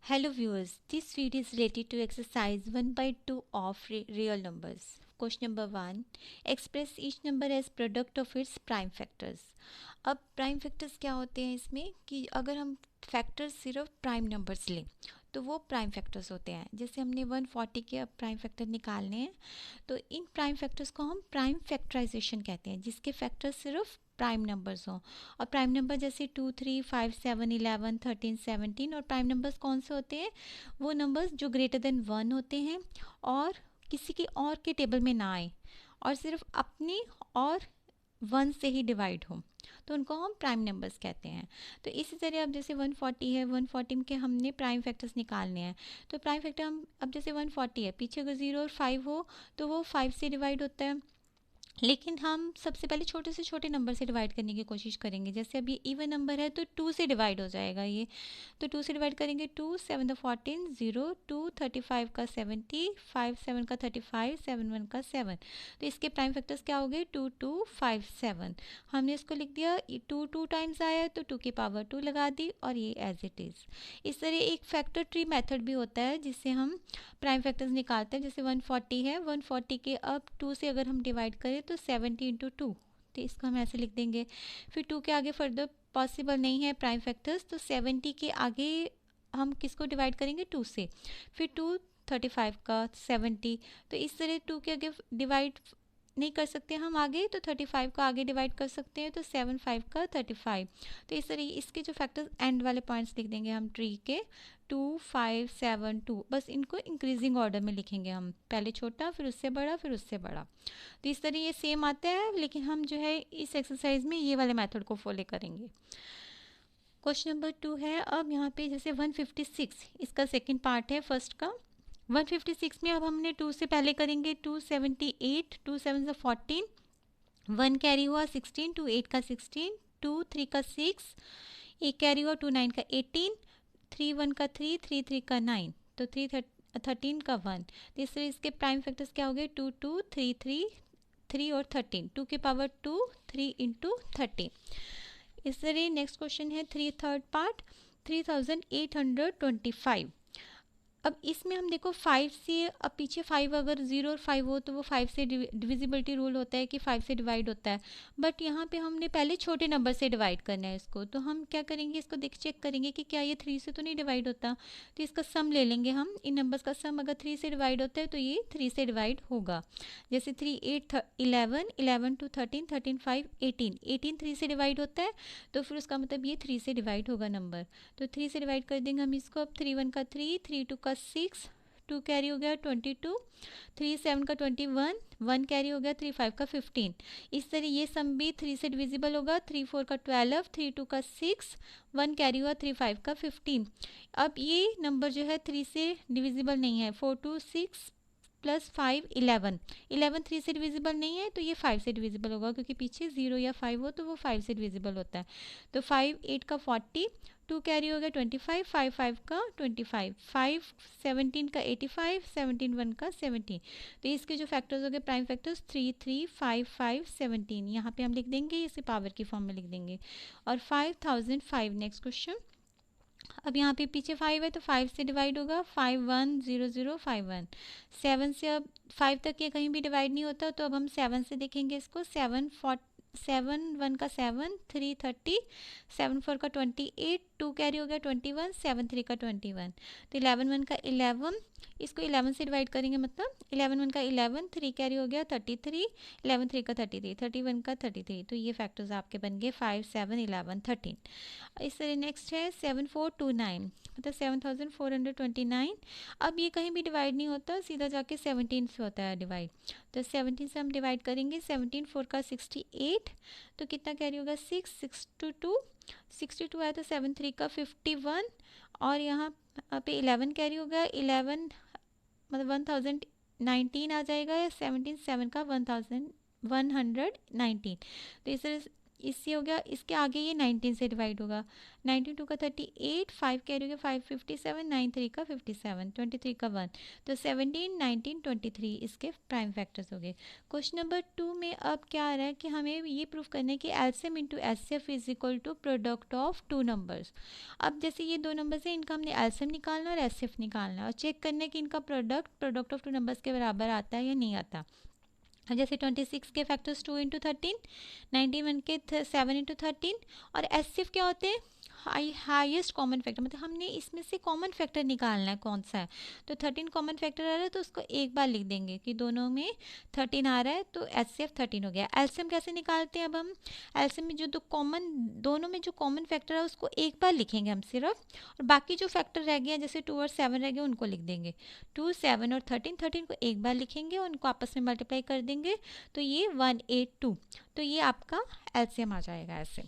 Hello viewers, this video is related to exercise 1 by 2 of real numbers. Question number 1. Express each number as product of its prime factors. अब prime factors क्या होते हैं इसमें कि अगर हम factors सिर्फ प्राइम नंबर्स लें तो वो प्राइम फैक्टर्स होते हैं। जैसे हमने 140 के अब प्राइम फैक्टर निकालने हैं तो इन प्राइम फैक्टर्स को हम प्राइम फैक्टराइजेशन कहते हैं, जिसके फैक्टर्स सिर्फ प्राइम नंबर्स हों। और प्राइम नंबर जैसे 2, 3, 5, 7, 11, 13, 17 और प्राइम नंबर्स कौन से होते हैं? वो नंबर्स जो ग्रेटर देन 1 होते हैं और किसी की और के टेबल में ना आए और सिर्फ अपनी और 1 से ही डिवाइड हो, तो उनको हम प्राइम नंबर्स कहते हैं। तो इसी तरह अब जैसे 140 है, 140 के हमने प्राइम फैक्टर्स निकालने हैं। तो प्राइम फैक्टर हम अब जैसे 140 है, पीछे अगर 0 और 5 हो तो वो 5 से डिवाइड होता है, लेकिन हम सबसे पहले छोटे से छोटे नंबर से डिवाइड करने की कोशिश करेंगे। जैसे अब ये इवन नंबर है तो 2 से डिवाइड हो जाएगा ये, तो 2 से डिवाइड करेंगे। 2 7 द 14, 0 2 35 का 70, 5 7 का 35, 7 1 का 7। तो इसके प्राइम फैक्टर्स क्या हो गए? 2 2 5 7। हमने इसको लिख दिया, 2 2 टाइम्स आया तो 2 की पावर 2 लगा दी और ये एज इट इज़। इस तरह एक फैक्टर ट्री मेथड भी होता है जिससे हम प्राइम फैक्टर्स निकालते हैं। जैसे 140 है, 140 के अब 2 से अगर हम डिवाइड करें तो 70 इंटू 2, तो इसको हम ऐसे लिख देंगे। फिर 2 के आगे फर्दर पॉसिबल नहीं है प्राइम फैक्टर्स, तो 70 के आगे हम किसको डिवाइड करेंगे? 2 से। फिर 2 35 का 70, तो इस तरह 2 के आगे डिवाइड नहीं कर सकते हम आगे, तो 35 का आगे डिवाइड कर सकते हैं, तो 7 5 का 35। तो इस तरह इसके जो फैक्टर्स एंड वाले पॉइंट्स लिख देंगे हम ट्री के, 2 5 7 2। बस इनको इंक्रीजिंग ऑर्डर में लिखेंगे हम, पहले छोटा फिर उससे बड़ा फिर उससे बड़ा। तो इस तरह ये सेम आता है, लेकिन हम जो है इस एक्सरसाइज में ये वाले मेथड को फॉलो करेंगे। क्वेश्चन नंबर 2 है, अब यहाँ पे जैसे 156 इसका सेकेंड पार्ट है फर्स्ट का। 156 में अब हमने 2 से पहले करेंगे 278, 2 7 से 14, 1 कैरी हुआ 16, 2 8 का 16, 2 3 का 6, एक कैरी हुआ 2 9 का 18, 3 1 का 3, 3 3 का 9, तो 3 13 का 1। तो इससे इसके प्राइम फैक्टर्स क्या हो गए? 2 2 3 3 3 और 13, 2 की पावर 2, 3 इंटू 13। इस तरह नेक्स्ट क्वेश्चन है 3 थर्ड पार्ट, 3825। अब इसमें हम देखो 5 से, अब पीछे 5 अगर 0 और 5 हो तो वो 5 से डिविजिबिलिटी रूल होता है कि 5 से डिवाइड होता है, बट यहाँ पे हमने पहले छोटे नंबर से डिवाइड करना है इसको। तो हम क्या करेंगे, इसको देख चेक करेंगे कि क्या ये 3 से तो नहीं डिवाइड होता, तो इसका सम ले लेंगे हम। इन नंबर्स का सम अगर 3 से डिवाइड होता है तो ये 3 से डिवाइड होगा। जैसे 3 8 11, 11 2 13, 13 5 18, 18 3 से डिवाइड होता है, तो फिर उसका मतलब ये 3 से डिवाइड होगा नंबर। तो 3 से डिवाइड कर देंगे हम इसको। अब 3 1 का 3, 3 2 का 6, 2 कैरी हो गया 22, 3 7 का 21, 1 कैरी हो गया 3 5 का 15। इस तरह ये सम भी 3 से डिविजिबल होगा। 3 4 का 12, 3 2 का 6, 1 कैरी हुआ 3 5 का 15। अब ये नंबर जो है 3 से डिविजिबल नहीं है। 4 2 6 प्लस 5 11, 11 3 से डिविजिबल नहीं है, तो ये 5 से डिविजिबल होगा, क्योंकि पीछे 0 या 5 हो तो वो 5 से डिविजिबल होता है। तो 5 8 का 40, 2 कैरी हो गया 25, 5 5 का 25, 5 17 का 85, 17 1 का 17। तो इसके जो फैक्टर्स हो गए प्राइम फैक्टर्स 3 3 5 5 17, यहाँ पे हम लिख देंगे, इसे पावर की फॉर्म में लिख देंगे। और 5005 नेक्स्ट क्वेश्चन। अब यहाँ पे पीछे 5 है तो 5 से डिवाइड होगा, 5 1 0 0 5 1। 7 से अब 5 तक ये कहीं भी डिवाइड नहीं होता, तो अब हम 7 से देखेंगे इसको। 7 7 1 का 7, 3 30, 7 4 का 28, 2 कैरी हो गया 21, 7 3 का 21। तो 11 1 का 11, इसको 11 से डिवाइड करेंगे, मतलब 11 1 का 11, 3 कैरी हो गया 33, 11 3 का 33, 31 का 33। तो ये फैक्टर्स आपके बन गए 5 7 11 13। इस तरह नेक्स्ट है 7429, मतलब 7429। अब ये कहीं भी डिवाइड नहीं होता, सीधा जाके 17 से होता है डिवाइड। तो 17 से हम डिवाइड करेंगे। 17 4 का 68, तो कितना कैरी होगा 6 62, 62 है तो 7 3 का 51, और यहाँ पे 11 कैरी होगा 11, मतलब 1019 आ जाएगा, या 17 7 का 1119। तो इस तरह इससे हो गया, इसके आगे ये 19 से डिवाइड होगा, 19 2 का 38, 5 कैरी हो गया 5 57, 9 3 का 57, 23 का 1, तो 17 19 23 इसके प्राइम फैक्टर्स हो गए। क्वेश्चन नंबर 2 में अब क्या आ रहा है कि हमें ये प्रूफ करना है कि LCM into HCF is equal to product of two numbers. अब जैसे ये दो नंबर्स हैं, इनका हमने एलसीएम निकालना और एचसीएफ निकालना और चेक करना है कि इनका प्रोडक्ट ऑफ टू नंबर्स के बराबर आता है या नहीं आता। जैसे 26 के फैक्टर्स 2 इंटू 13, 91 के 7 इंटू 13, और एचसीएफ क्या होते हैं, हाईएस्ट कॉमन फैक्टर, मतलब हमने इसमें से कॉमन फैक्टर निकालना है कौन सा है। तो 13 कॉमन फैक्टर आ रहा है तो उसको एक बार लिख देंगे कि दोनों में 13 आ रहा है, तो एचसीएफ 13 हो गया। एलसीएम कैसे निकालते हैं, अब हम एलसीएम में जो दोनों में जो कॉमन फैक्टर है उसको एक बार लिखेंगे हम सिर्फ, और बाकी जो फैक्टर रह गए जैसे 2 और 7 रह गए उनको लिख देंगे। 2 7 और 13 को एक बार लिखेंगे और उनको आपस में मल्टीप्लाई कर देंगे, तो ये 182, तो ये आपका एलसीएम आ जाएगा ऐसे।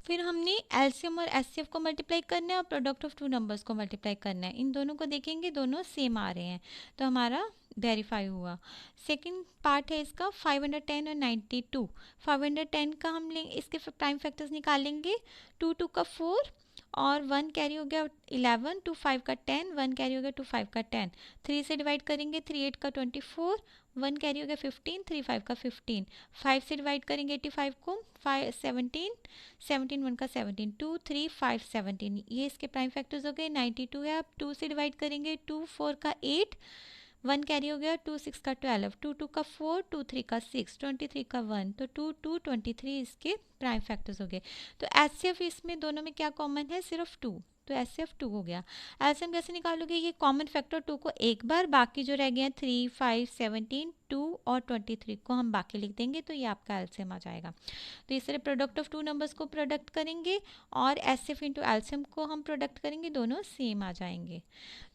फिर हमने एलसीएम और एचसीएफ को मल्टीप्लाई करना है और प्रोडक्ट ऑफ टू नंबर्स को मल्टीप्लाई करना है। इन दोनों को देखेंगे, दोनों सेम आ रहे हैं, तो हमारा वेरीफाई हुआ। सेकंड पार्ट है इसका 510 और 92। 510 का हम लेंगे, इसके प्राइम फैक्टर्स निकालेंगे, 2 2 का 4 और 1 कैरी हो गया 11, 2 5 का 10, 1 कैरी हो गया 2 5 का 10, 3 से डिवाइड करेंगे 3 8 का 24, 1 कैरी हो गया 15, 3 5 का 15, 5 से डिवाइड करेंगे 85 को 5 17, 17 1 का 17, 2 3 5 17, ये इसके प्राइम फैक्टर्स हो गए। 92 है, अब 2 से डिवाइड करेंगे 2 4 का 8, 1 कैरी हो गया 2 6 का 12, 2 2 का 4, 2 3 का 6, 23 का 1, तो 2 2 23 इसके प्राइम फैक्टर्स हो गए। तो एचसीएफ इसमें दोनों में क्या कॉमन है, सिर्फ 2, तो एचसीएफ 2 हो गया। एलसीएम कैसे निकालोगे, ये कॉमन फैक्टर 2 को एक बार, बाकी जो रह गए हैं 3 5 17 2 और 23 को हम बाकी लिख देंगे, तो ये आपका एलसीएम आ जाएगा। तो इस तरह प्रोडक्ट ऑफ टू नंबर्स को प्रोडक्ट करेंगे और एचसीएफ इंटू एलसीएम को हम प्रोडक्ट करेंगे, दोनों सेम आ जाएंगे।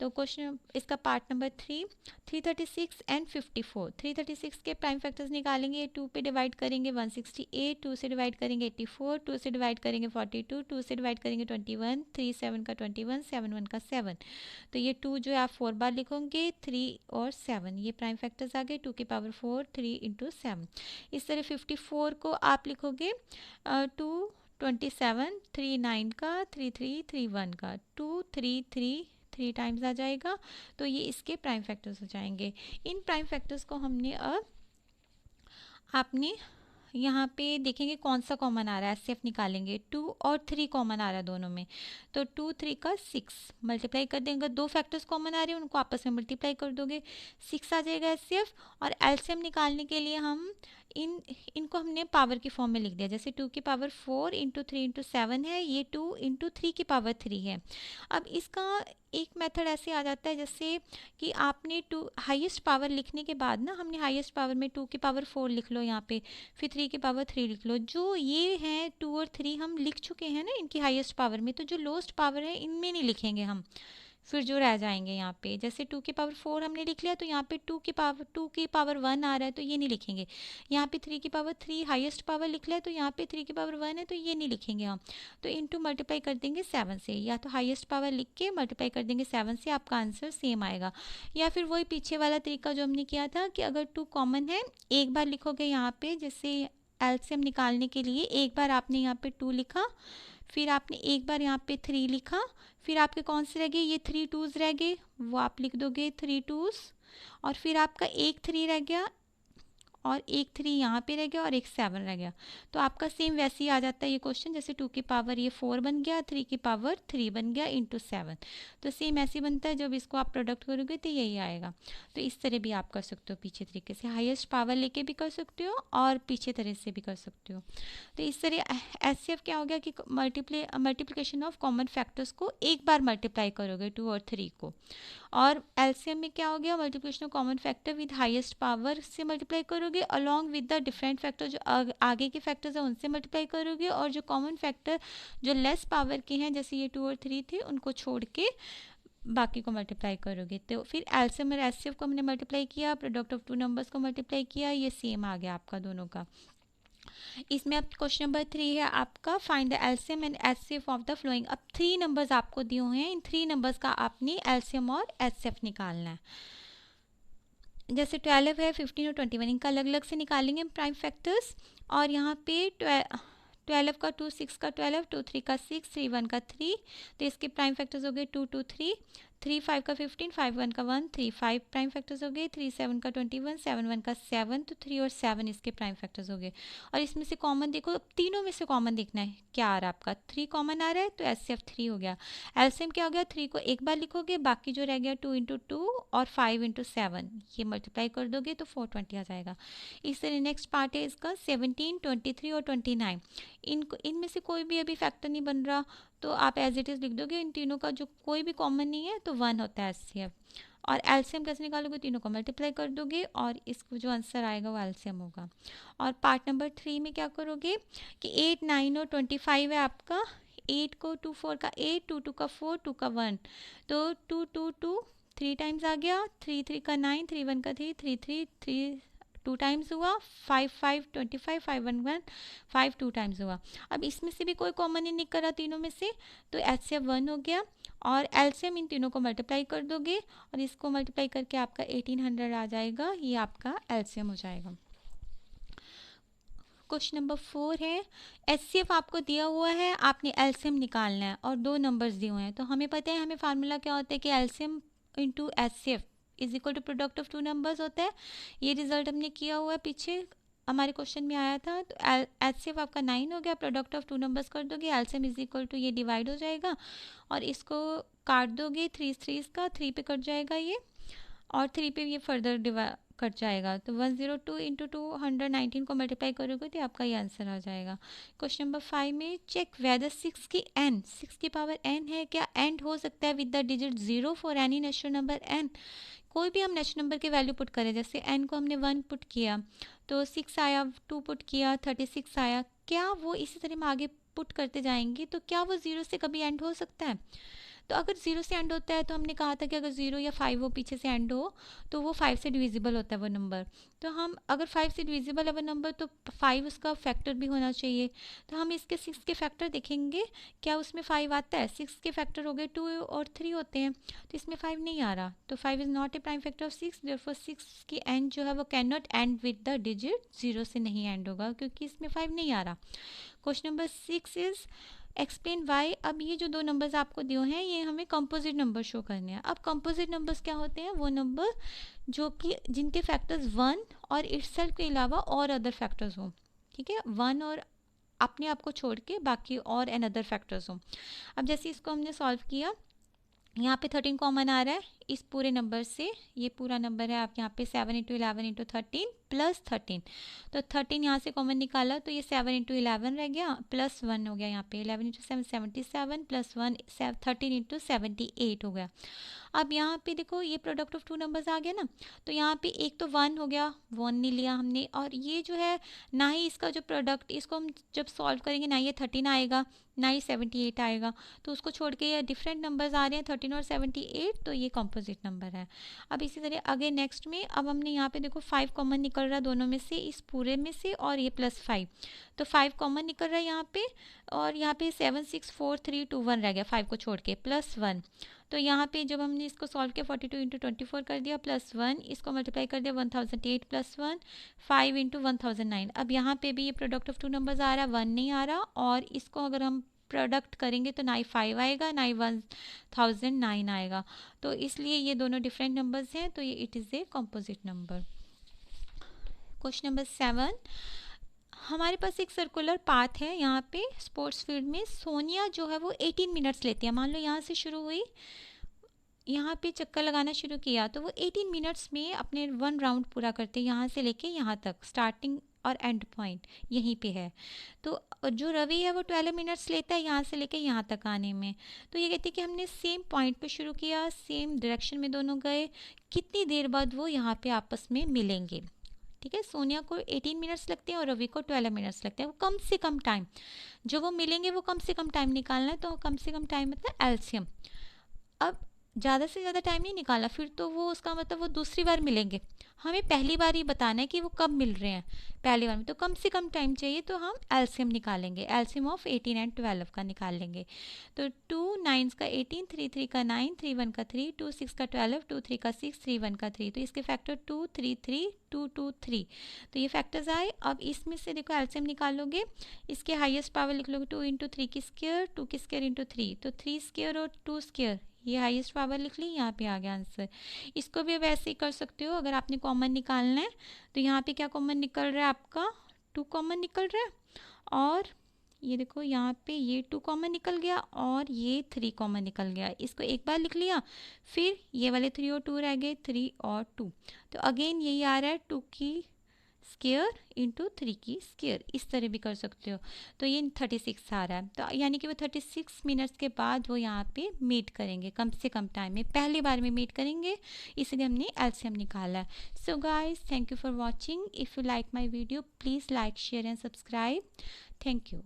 तो क्वेश्चन इसका पार्ट नंबर 3, 336 एंड 54। 336 के प्राइम फैक्टर्स निकालेंगे, 2 पे डिवाइड करेंगे 168, 2 से डिवाइड करेंगे 84, 2 से डिवाइड करेंगे 42, 2 से डिवाइड करेंगे 21, 3 7 का 21, 7 1 का 7, तो ये 2 जो है आप 4 बार लिखोगे, 3 और 7 ये प्राइम फैक्टर्स आ गए, 2 की पावर 4, 3 इंटू 7। इस तरह 54 को आप लिखोगे 2 27, 3 9 का, 3 3 3 1 का, 2 3 3 3 टाइम्स आ जाएगा, तो ये इसके प्राइम फैक्टर्स हो जाएंगे। इन प्राइम फैक्टर्स को हमने अब आपने यहाँ पे देखेंगे कौन सा कॉमन आ रहा है, एचसीएफ निकालेंगे, 2 और 3 कॉमन आ रहा है दोनों में, तो 2 3 का 6 मल्टीप्लाई कर देंगे, दो फैक्टर्स कॉमन आ रहे हैं उनको आपस में मल्टीप्लाई कर दोगे, 6 आ जाएगा एचसीएफ। और एलसीएम निकालने के लिए हम इनको हमने पावर की फॉर्म में लिख दिया, जैसे 2 की पावर 4 इंटू 3 इंटू 7 है, ये 2 इंटू 3 की पावर 3 है। अब इसका एक मेथड ऐसे आ जाता है जैसे कि आपने 2 हाईएस्ट पावर लिखने के बाद ना, हमने हाईएस्ट पावर में 2 की पावर 4 लिख लो यहाँ पे, फिर 3 की पावर 3 लिख लो, जो ये हैं 2 और 3 हम लिख चुके हैं ना इनकी हाईएस्ट पावर में, तो जो लोएस्ट पावर है इनमें नहीं लिखेंगे हम, फिर जो रह जाएंगे यहाँ पे, जैसे 2 की पावर 4 हमने लिख लिया, तो यहाँ पे 2 की पावर 1 आ रहा है तो ये नहीं लिखेंगे। यहाँ पे 3 की पावर 3 हाईएस्ट पावर लिख लिया, तो यहाँ पे 3 की पावर 1 है तो ये नहीं लिखेंगे हम, तो इनटू मल्टीप्लाई कर देंगे 7 से, या तो हाईएस्ट पावर लिख के मल्टीप्लाई कर देंगे 7 से, आपका आंसर सेम आएगा। या फिर वही पीछे वाला तरीका जो हमने किया था कि अगर 2 कॉमन है, एक बार लिखोगे यहाँ पे, जैसे एलसीएम निकालने के लिए एक बार आपने यहाँ पे 2 लिखा, फिर आपने एक बार यहाँ पे 3 लिखा, फिर आपके कौन से रह गए, ये 3 2s रह गए, वो आप लिख दोगे 3 2s, और फिर आपका एक 3 रह गया और एक 3 यहाँ पे रह गया और एक 7 रह गया, तो आपका सेम वैसे ही आ जाता है ये क्वेश्चन, जैसे 2 की पावर ये 4 बन गया, 3 की पावर 3 बन गया इंटू 7, तो सेम ऐसे ही बनता है। जब इसको आप प्रोडक्ट करोगे तो यही आएगा। तो इस तरह भी आप कर सकते हो, पीछे तरीके से हाईएस्ट पावर लेके भी कर सकते हो और पीछे तरह से भी कर सकते हो। तो इस तरह एचसीएफ क्या हो गया कि मल्टीप्लिकेशन ऑफ कॉमन फैक्टर्स को एक बार मल्टीप्लाई करोगे 2 और 3 को, और एलसीएम में क्या हो गया, multiplication of common factor with highest power से मल्टीप्लाई करोगे, along with the different factor जो आगे के फैक्टर्स हैं उनसे मल्टीप्लाई करोगे, और जो कॉमन फैक्टर जो लेस पावर के हैं जैसे ये 2 और 3 थे उनको छोड़ के बाकी को मल्टीप्लाई करोगे। तो फिर एलसीएम और एचसीएफ को हमने मल्टीप्लाई किया, प्रोडक्ट ऑफ टू नंबर्स को मल्टीप्लाई किया, ये सेम आ गया आपका दोनों का। इसमें अब क्वेश्चन नंबर 3 है आपका, find the LCM and HCF of the flowing. अब 3 नंबर्स आपको दिए हुए हैं, इन 3 नंबर्स का आपने एलसीएम और एचसीएफ निकालना है। जैसे 12 है, 15 और 21, इनका अलग अलग से निकालेंगे प्राइम फैक्टर्स। और यहाँ पे 12 का 2, 6 का 12, 2 3 का 6, 3 1 का 3, तो इसके प्राइम फैक्टर्स हो गए 2 2 3, 3 5 का 15, 5 1 का 1, 3 5 प्राइम फैक्टर्स हो गए, 3 7 का 21, 7 1 का 7, तो 3 और 7 इसके प्राइम फैक्टर्स हो गए। और इसमें से कॉमन देखो, अब तीनों में से कॉमन देखना है क्या आ रहा है आपका, 3 कॉमन आ रहा है तो एचसीएफ 3 हो गया। एलसीएम क्या हो गया, 3 को एक बार लिखोगे, बाकी जो रह गया 2 इंटू 2 और 5 इंटू 7, ये मल्टीप्लाई कर दोगे तो 420 आ जाएगा। इस तरह नेक्स्ट पार्ट है इसका 17, 23 और 29, इनमें से कोई भी अभी फैक्टर नहीं बन रहा, तो आप एज इट इज़ लिख दोगे। इन तीनों का जो कोई भी कॉमन नहीं है तो 1 होता है एचसीएफ। और एलसीएम कैसे निकालोगे, तीनों को मल्टीप्लाई कर दोगे और इसको जो आंसर आएगा वो एलसीएम होगा। और पार्ट नंबर 3 में क्या करोगे कि 8, 9 और 25 है आपका। 8 को 2 4 का 8, 2 2 का 4, 2 का 1, तो 2 2 2 3 टाइम्स आ गया, 3 3 का 9, 3 1 का 3, 3 3 3 2 टाइम्स हुआ, 5 5 25, 5 1 1 5 2 टाइम्स हुआ। अब इसमें से भी कोई कॉमन ही नहीं करा तीनों में से, तो एचसीएफ 1 हो गया। और एलसीएम इन तीनों को मल्टीप्लाई कर दोगे और इसको मल्टीप्लाई करके आपका 1800 आ जाएगा, ये आपका एलसीएम हो जाएगा। क्वेश्चन नंबर 4 है, एचसीएफ आपको दिया हुआ है, आपने एलसीएम निकालना है और दो नंबर्स दिए हुए हैं। तो हमें पता है, हमें फार्मूला क्या होता है कि LCM into HCF is equal to product of two numbers होता है। ये रिजल्ट हमने किया हुआ है, पीछे हमारे क्वेश्चन में आया था। तो एचसीएफ आपका 9 हो गया, प्रोडक्ट ऑफ टू नंबर्स कर दोगे, एलसीएम इज इक्वल टू ये डिवाइड हो जाएगा और इसको काट दोगे, 3 3 का 3 पे कट जाएगा ये, और 3 पे ये फर्दर डिवाइड कट जाएगा, तो 102 इंटू 219 को मल्टीप्लाई करोगे तो आपका ये आंसर आ जाएगा। क्वेश्चन नंबर 5 में चेक वेदर 6 की n, 6 की पावर n है, क्या एंड हो सकता है with the digit 0 for any natural number n। कोई भी हम नेचुरल नंबर के वैल्यू पुट करें, जैसे n को हमने 1 पुट किया तो 6 आया, 2 पुट किया 36 आया, क्या वो इसी तरह हम आगे पुट करते जाएंगे तो क्या वो 0 से कभी एंड हो सकता है। तो अगर 0 से एंड होता है तो हमने कहा था कि अगर 0 या 5 वो पीछे से एंड हो तो वो 5 से डिविजिबल होता है वो नंबर। तो हम अगर 5 से डिविजिबल है वो नंबर तो 5 उसका फैक्टर भी होना चाहिए। तो हम इसके 6 के फैक्टर देखेंगे, क्या उसमें 5 आता है। 6 के फैक्टर हो गए 2 और 3 होते हैं, तो इसमें 5 नहीं आ रहा, तो 5 is not a prime factor of 6, therefore 6 की एंड जो है वो can not and with the digit 0 से नहीं एंड होगा क्योंकि इसमें 5 नहीं आ रहा। Question number 6 is explain why. अब ये जो दो नंबर्स आपको दिए हैं ये हमें कंपोजिट नंबर शो करने हैं। अब कंपोजिट नंबर्स क्या होते हैं, वो नंबर जो कि जिनके फैक्टर्स 1 और इटसेल्फ के अलावा और अदर फैक्टर्स हों, ठीक है, 1 और अपने आप को छोड़ के बाकी और एन अदर फैक्टर्स हों। अब जैसे इसको हमने सॉल्व किया, यहाँ पे 13 कॉमन आ रहा है इस पूरे नंबर से, ये पूरा नंबर है आप यहाँ पे 7 इंटू 11 इंटू 13 प्लस 13, तो 13 यहाँ से कॉमन निकाला तो ये 7 इंटू 11 रह गया प्लस 1 हो गया, यहाँ पे 11 इंटू 7 77 प्लस 1 13 इंटू 78 हो गया। अब यहाँ पे देखो ये प्रोडक्ट ऑफ टू नंबर्स आ गया ना, तो यहाँ पे एक तो 1 हो गया, 1 नहीं लिया हमने, और ये जो है ना ही इसका जो प्रोडक्ट, इसको हम जब सॉल्व करेंगे ना ये 13 आएगा ना ही 78 आएगा, तो उसको छोड़ के ये डिफरेंट नंबर्स आ रहे हैं 13 और 78, तो ये कॉम्पोजिट नंबर है। अब इसी तरह आगे नेक्स्ट में अब हमने यहाँ पे देखो 5 कॉमन निकल रहा है दोनों में से, इस पूरे में से, और ये प्लस 5, तो 5 कॉमन निकल रहा है यहाँ पे, और यहाँ पे 7 6 4 3 2 1 रह गया 5 को छोड़ के, प्लस 1, तो यहाँ पे जब हमने इसको सॉल्व किया 42 इंटू 24 कर दिया प्लस 1, इसको मल्टीप्लाई कर दिया 1008 प्लस 1 5 इंटू 1009। अब यहाँ पे भी ये प्रोडक्ट ऑफ टू नंबर्स आ रहा है, 1 नहीं आ रहा, और इसको अगर हम प्रोडक्ट करेंगे तो ना ही 5 आएगा ना ही 1009 आएगा, तो इसलिए ये दोनों डिफरेंट नंबर्स हैं, तो ये it is a composite number. Question number 7, हमारे पास एक सर्कुलर पाथ है यहाँ पे स्पोर्ट्स फील्ड में, सोनिया जो है वो 18 मिनट्स लेती है, मान लो यहाँ से शुरू हुई, यहाँ पे चक्कर लगाना शुरू किया तो वो 18 मिनट्स में अपने 1 राउंड पूरा करते हैं, यहाँ से लेके यहाँ तक, स्टार्टिंग और एंड पॉइंट यहीं पे है। तो जो रवि है वो 12 मिनट्स लेता है यहाँ से लेके यहाँ तक आने में। तो ये कहते हैं कि हमने सेम पॉइंट पे शुरू किया, सेम डायरेक्शन में दोनों गए, कितनी देर बाद वो यहाँ पे आपस में मिलेंगे। ठीक है, सोनिया को 18 मिनट्स लगते हैं और रवि को 12 मिनट्स लगते हैं, वो कम से कम टाइम जो वो मिलेंगे वो कम से कम टाइम निकालना है, तो कम से कम टाइम मतलब एलसीएम। अब ज़्यादा से ज़्यादा टाइम नहीं निकाला, फिर तो वो उसका मतलब वो दूसरी बार मिलेंगे। हमें पहली बार ही बताना है कि वो कब मिल रहे हैं, पहली बार में तो कम से कम टाइम चाहिए, तो हम एलसीएम निकालेंगे, एलसीएम ऑफ 18 एंड 12 का निकाल लेंगे। तो 2 9 का 18, 3 3 का 9, 3 1 का 3, 2 6 का 12, 2 3 का 6, 3 1 का 3, तो इसके फैक्टर 2 3 3 2 2 3, तो ये फैक्टर्स आए। अब इसमें से देखो एलसीएम निकालोगे, इसके हाईएस्ट पावर लिख लोगे 2 इंटू 3 की स्क्वायर, 2 की स्क्वायर इंटू 3, तो 3 स्क्वायर और 2 स्क्वायर, ये हाईएस्ट पावर लिख ली, यहाँ पे आ गया आंसर। इसको भी अब ऐसे ही कर सकते हो, अगर आपने कॉमन निकालना है तो यहाँ पे क्या कॉमन निकल रहा है आपका, 2 कॉमन निकल रहा है, और ये देखो यहाँ पे ये 2 कॉमन निकल गया और ये 3 कॉमन निकल गया, इसको एक बार लिख लिया, फिर ये वाले 3 और 2 रह गए, 3 और 2, तो अगेन यही आ रहा है 2 की स्क्वायर इंटू 3 की स्क्वायर, इस तरह भी कर सकते हो। तो ये 36 आ रहा है, तो यानी कि वो 36 मिनट्स के बाद वो यहाँ पे मीट करेंगे, कम से कम टाइम में, पहली बार में मीट करेंगे, इसलिए हमने एलसीएम निकाला है। So guys, thank you for watching. If you like my video, please like share and subscribe. Thank you.